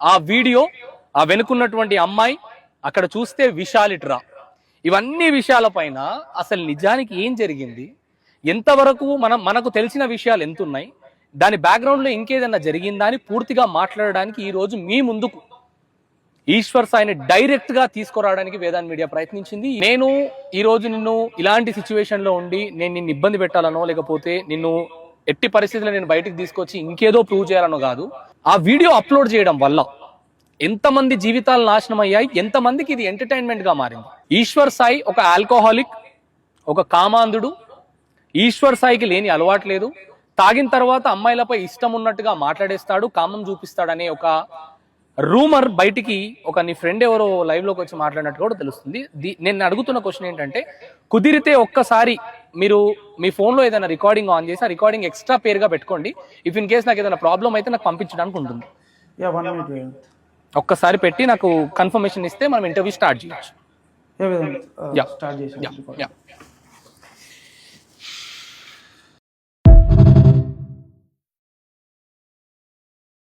ఆ వీడియో, ఆ వెనుకున్నటువంటి అమ్మాయి, అక్కడ చూస్తే విశాలిట్రా, ఇవన్నీ విషయాలపైన అసలు నిజానికి ఏం జరిగింది, ఎంతవరకు మనకు తెలిసిన విషయాలు ఎంత ఉన్నాయి, దాని బ్యాక్గ్రౌండ్ లో ఇంకేదన్నా జరిగిందా అని పూర్తిగా మాట్లాడడానికి ఈ రోజు మీ ముందుకు ఈశ్వర్ సాయిని డైరెక్ట్ గా తీసుకురావడానికి వేదాంత్ మీడియా ప్రయత్నించింది. నేను ఈ రోజు నిన్ను ఇలాంటి సిచ్యువేషన్ లో ఉండి నేను నిన్ను ఇబ్బంది పెట్టాలనో, లేకపోతే నిన్ను ఎట్టి పరిస్థితుల్లో నేను బయటికి తీసుకొచ్చి ఇంకేదో ప్రూవ్ చేయాలనో కాదు. ఆ వీడియో అప్లోడ్ చేయడం వల్ల ఎంతమంది జీవితాలు నాశనం అయ్యాయి, ఎంతమందికి ఇది ఎంటర్టైన్మెంట్ గా మారింది. ఈశ్వర్ సాయి ఒక ఆల్కహాలిక్, ఒక కామాంధుడు. ఈశ్వర్ సాయికి లేని అలవాటు లేదు. తాగిన తర్వాత అమ్మాయిలపై ఇష్టం ఉన్నట్టుగా మాట్లాడేస్తాడు, కామం చూపిస్తాడు అనే ఒక రూమర్ బయటికి ఒక నీ ఫ్రెండ్ ఎవరో లైవ్ లోకి వచ్చి మాట్లాడినట్టు కూడా తెలుస్తుంది. నేను అడుగుతున్న క్వశ్చన్ ఏంటంటే, కుదిరితే ఒక్కసారి మీరు మీ ఫోన్లో ఏదైనా రికార్డింగ్ ఆన్ చేసి ఆ రికార్డింగ్ ఎక్స్ట్రా పేరుగా పెట్టుకోండి. ఇఫ్ ఇన్ కేస్ నాకు ఏదైనా ప్రాబ్లం అయితే నాకు పంపించడానికి ఉంటుంది. ఒక్కసారి పెట్టి నాకు కన్ఫర్మేషన్ ఇస్తే మనం ఇంటర్వ్యూ స్టార్ట్ చేయొచ్చు. స్టార్ట్ చేసి